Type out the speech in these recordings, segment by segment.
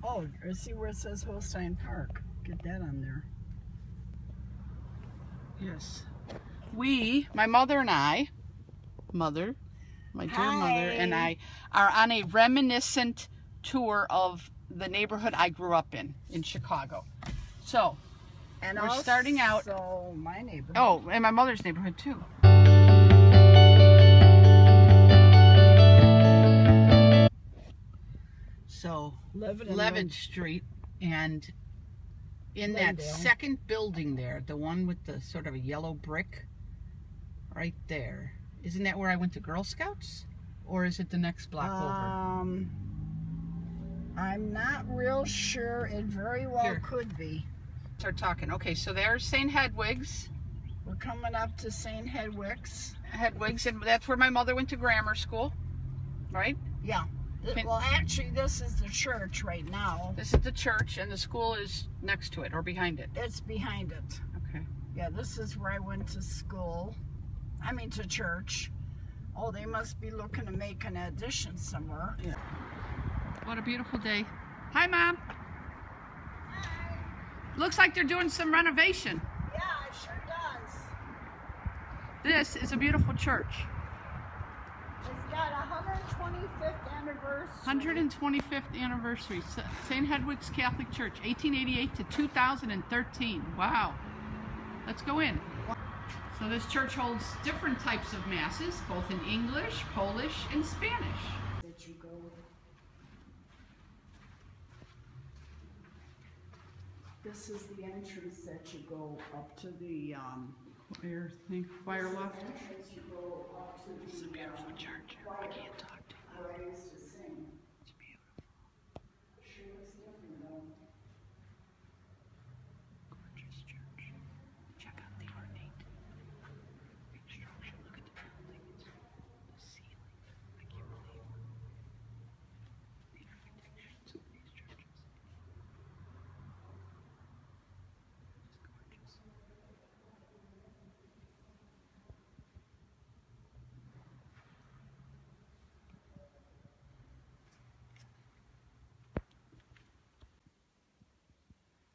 Oh, see where it says Holstein Park. Get that on there. Yes. My mother and I, my dear mother and I, are on a reminiscent tour of the neighborhood I grew up in Chicago. So, And we're starting out. So my neighborhood. Oh, and my mother's neighborhood too. So, Levitt Street, and in that second building there, the one with the sort of a yellow brick, right there. Isn't that where I went to Girl Scouts? Or is it the next block over? I'm not real sure. It very well could be. Start talking. Okay, so there's St. Hedwig's. We're coming up to St. Hedwig's. And that's where my mother went to grammar school, right? Yeah. Well, actually, this is the church right now. This is the church, and the school is next to it, or behind it? It's behind it. Okay. Yeah, this is where I went to school. I mean, to church. Oh, they must be looking to make an addition somewhere. Yeah. What a beautiful day. Hi, Mom. Hi. Looks like they're doing some renovation. Yeah, it sure does. This is a beautiful church. It's got 125th anniversary. 125th anniversary. St. Hedwig's Catholic Church, 1888 to 2013. Wow. Let's go in. So this church holds different types of masses, both in English, Polish, and Spanish. That you go. This is the entrance that you go up to the choir loft. It's a beautiful church. I can't talk to you. Where I used to sing. It's beautiful. Sure looks different though. Gorgeous church. Check out the ornate construction. Look at the buildings, the ceiling. I can't believe the architecture of these churches. It's gorgeous.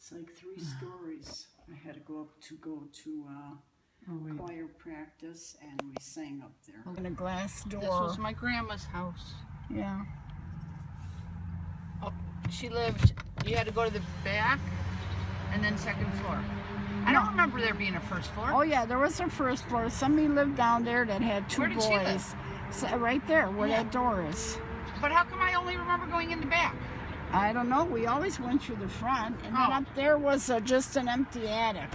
It's like 3 stories. I had to go up to choir practice, and we sang up there. In a glass door. This was my grandma's house. Yeah. Oh, she lived, you had to go to the back and then second floor. I don't remember there being a first floor. Oh yeah, there was a first floor. Somebody lived down there that had 2 boys. Where did she live? So, right there, where that door is. But how come I only remember going in the back? I don't know. We always went through the front, and then up there was just an empty attic.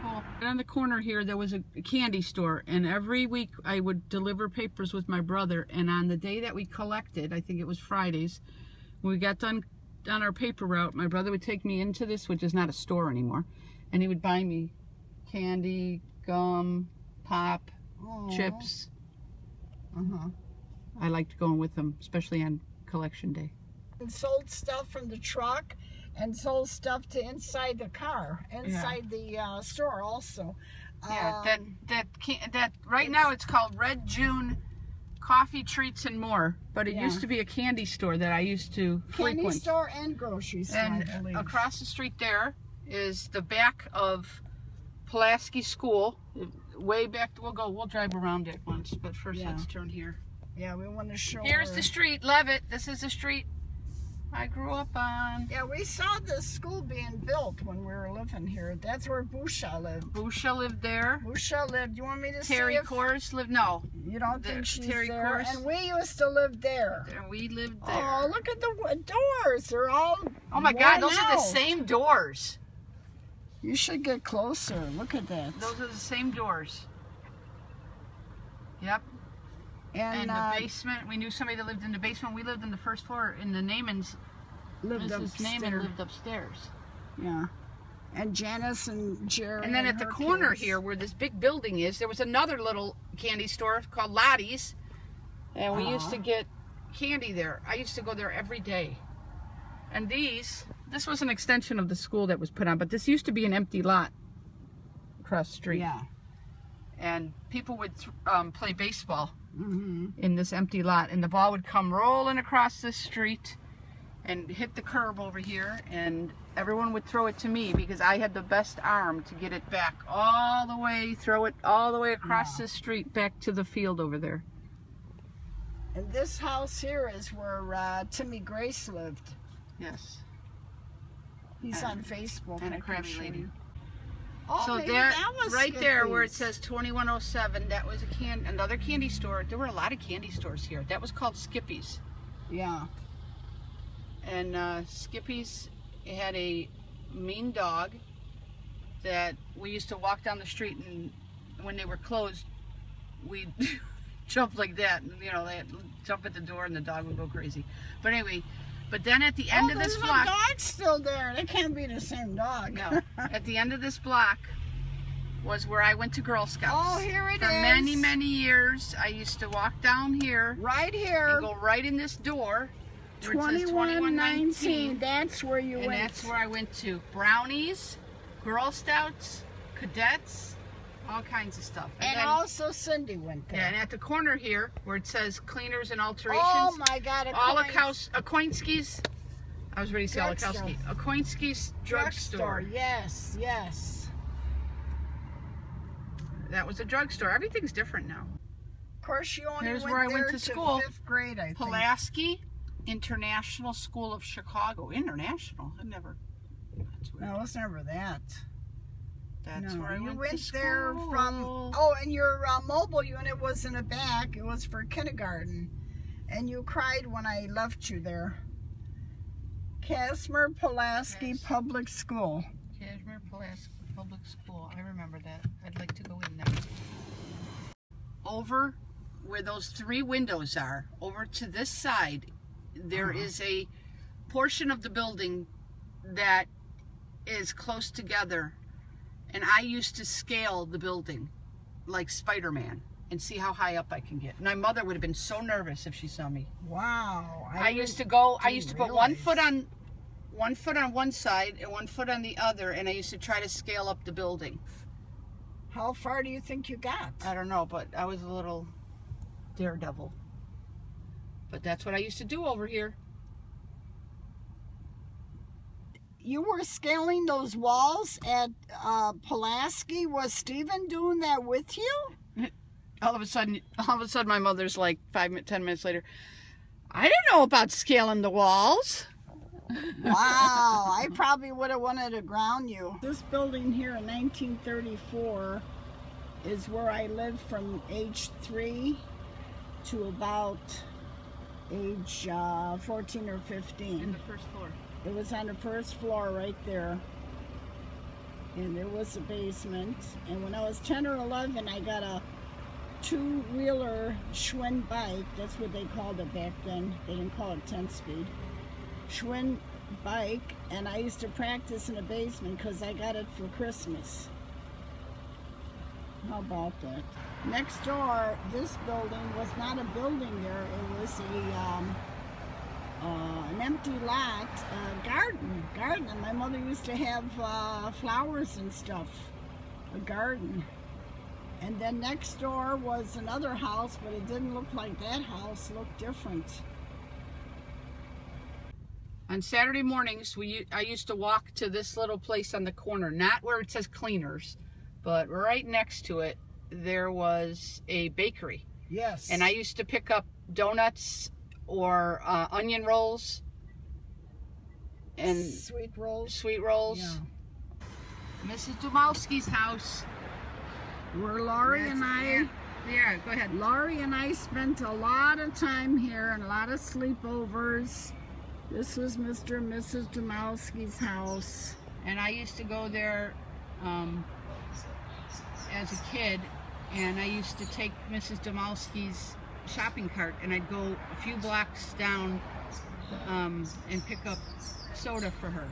Cool. And on the corner here, there was a candy store, and every week I would deliver papers with my brother. And on the day that we collected, I think it was Fridays, when we got done on our paper route, my brother would take me into this, which is not a store anymore, and he would buy me candy, gum, pop, chips. I liked going with him, especially on collection day. And sold stuff from the truck, and sold stuff to inside the car, inside the store also. Yeah, that right now it's called Red June Coffee, Treats, and More, but it used to be a candy store that I used to frequent. Candy store and grocery store, and I believe. Across the street there is the back of Pulaski School. Way back, we'll drive around it once, but first let's turn here. Yeah, we want to show Here's the street, Levitt. This is the street I grew up on. Yeah, we saw the school being built when we were living here. That's where Busha lived. Busha lived there. Busha lived. You want me to Terry see if... Kors lived? No. You don't think she's Terry there? Kors. And we used to live there. And we lived there. Oh, look at the doors. They're all Oh my God, those out. are the same doors. You should get closer. Look at that. Those are the same doors. Yep. And the basement, we knew somebody that lived in the basement. We lived in the first floor, and the Naimans, Mrs. Naiman lived upstairs. Yeah. And Janice and Jerry. And then at the corner here, where this big building is, there was another little candy store called Lottie's. And we used to get candy there. I used to go there every day. And this was an extension of the school that was put on, but this used to be an empty lot across the street. Yeah. And people would play baseball in this empty lot, and the ball would come rolling across the street, and hit the curb over here, and everyone would throw it to me because I had the best arm to get it back all the way, throw it all the way across the street back to the field over there. And this house here is where Timmy Grace lived. Yes. He's on Facebook. And a crabby lady. Oh, So maybe there, that was right there where it Skippy's. says 2107, that was another candy store. There were a lot of candy stores here. That was called Skippy's. Yeah. And Skippy's had a mean dog that we used to walk down the street, and when they were closed, we'd jump like that. And, you know, they'd jump at the door and the dog would go crazy. But anyway, but then at the end of this block... the dog's still there. It can't be the same dog. No. At the end of this block was where I went to Girl Scouts. Oh, here it For is. many, many years, I used to walk down here Right here. and go right in this door where it says 2119. That's where you and went. that's where I went to. Brownies, Girl Scouts, Cadets, all kinds of stuff. And then, also Cindy went there. yeah, and at the corner here where it says Cleaners and Alterations, Oh my God! Akoinski's. I was ready to say Drugstore. Olakowski. Akoinski's drugstore. Yes, yes. That was a drugstore. Everything's different now. Of course, you only Here's went where I there went to school. 5th grade, I think. Pulaski International School of Chicago. International? I never. That's weird. No, it's never that. That's No, where I you went went to there school. from. Oh, and your mobile unit was in the back. It was for kindergarten, and you cried when I left you there. Casimir Pulaski Yes. Public School. Casimir Pulaski Public School. I remember that. I'd like to go in there. Over where those 3 windows are, over to this side, there is a portion of the building that is close together. And I used to scale the building like Spider-Man and see how high up I can get. My mother would have been so nervous if she saw me. Wow. I used to go, I didn't used to put realize. one foot on one side and 1 foot on the other, and I used to try to scale up the building. How far do you think you got? I don't know, but I was a little daredevil. But that's what I used to do over here. You were scaling those walls at Pulaski. Was Stephen doing that with you? All of a sudden, my mother's like 10 minutes later, I didn't know about scaling the walls. Wow, I probably would have wanted to ground you. This building here in 1934 is where I lived from age 3 to about age 14 or 15. In the first floor. It was on the first floor right there. And there was a basement. And when I was 10 or 11, I got a 2-wheeler Schwinn bike. That's what they called it back then. They didn't call it 10-speed. Schwinn bike. And I used to practice in the basement because I got it for Christmas. How about that? Next door, this building was not a building there. It was an empty lot, garden. And my mother used to have flowers and stuff, a garden. And then next door was another house, but it didn't look like that house. It looked different. On Saturday mornings, I used to walk to this little place on the corner, not where it says Cleaners, but right next to it, there was a bakery. Yes. And I used to pick up donuts or onion rolls and sweet rolls. sweet rolls. Yeah. Mrs. Dumowski's house. Where Laurie and I... Yeah, go ahead. Laurie and I spent a lot of time here and a lot of sleepovers. This was Mr. and Mrs. Dumowski's house. And I used to go there as a kid, and I used to take Mrs. Dumowski's shopping cart, and I'd go a few blocks down and pick up soda for her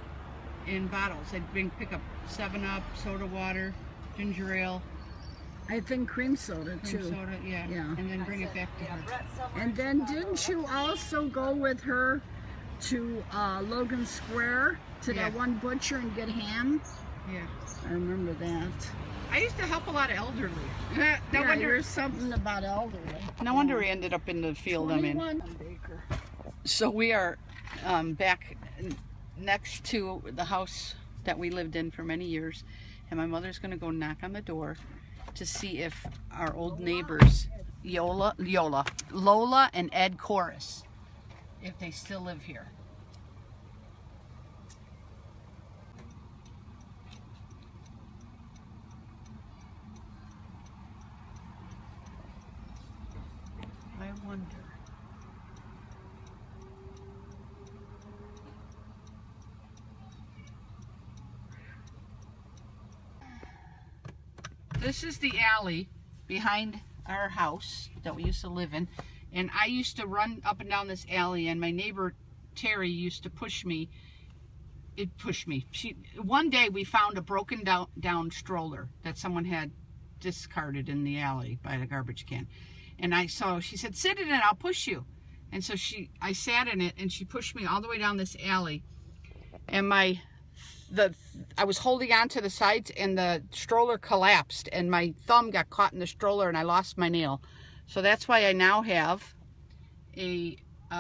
in bottles. I'd pick up 7-Up, soda water, ginger ale. I think cream soda too. Cream soda, yeah. And then bring it back to her. And then didn't you also go with her to Logan Square to Yeah. that one butcher and get ham? Yeah. I remember that. I used to help a lot of elderly. No wonder there's something about elderly. No wonder we ended up in the field I'm in. 21 Baker. So we are back next to the house that we lived in for many years, and my mother's going to go knock on the door to see if our old neighbors, Lola and Ed Chorus, if they still live here. I wonder. This is the alley behind our house that we used to live in, and I used to run up and down this alley, and my neighbor Terry used to push me. One day we found a broken down stroller that someone had discarded in the alley by the garbage can, and she said, sit in it, I'll push you. And so I sat in it, and she pushed me all the way down this alley, and I was holding on to the sides, and the stroller collapsed, and my thumb got caught in the stroller, and I lost my nail. So that's why I now have a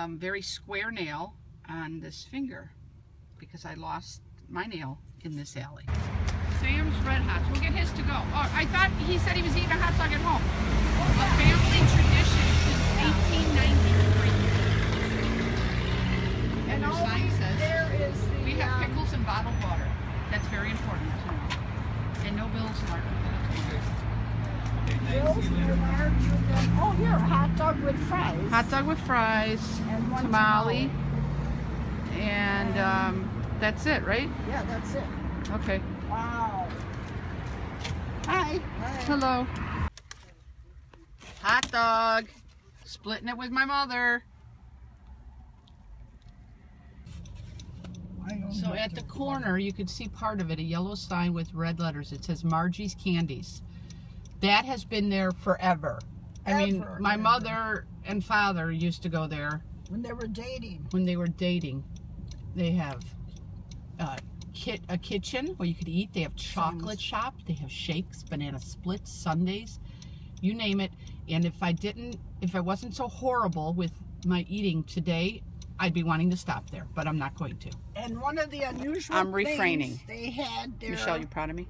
very square nail on this finger, because I lost my nail in this alley. Sam's Red Hots. We'll get his to go. Oh, I thought he said he was eating a hot dog at home. A family tradition since 1890. And the sign says we have pickles and bottled water. That's very important to know. And no bills larger than Bills are larger than, oh, here, a hot dog with fries. hot dog with fries, And one tamale, and that's it, right? Yeah, that's it. Okay. Wow. Hi. Hello. Hot dog. Splitting it with my mother. So at the corner, you could see part of it, a yellow sign with red letters. It says Margie's Candies. That has been there forever. I mean, my mother and father used to go there. When they were dating. When they were dating. They have a kitchen where you could eat. They have chocolate shop. They have shakes, banana splits, sundaes, you name it. And if I wasn't so horrible with my eating today, I'd be wanting to stop there, but I'm not going to. And one of the unusual refraining. things they had there, Michelle, you proud of me?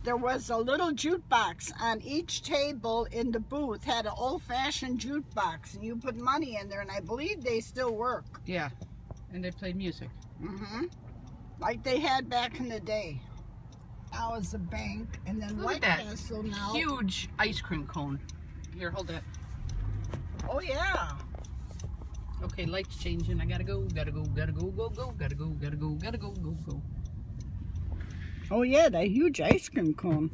There was a little jukebox on each table in the booth, had an old-fashioned jukebox, and you put money in there, and I believe they still work. Yeah, and they played music. Mm-hmm. Like they had back in the day. Now it's a bank, and then White Castle now. Huge ice cream cone. Here, hold that. Oh yeah. Okay, lights changing. I gotta go, gotta go, gotta go, go, gotta go, gotta go, gotta go, go, go. Oh yeah, that huge ice cream cone.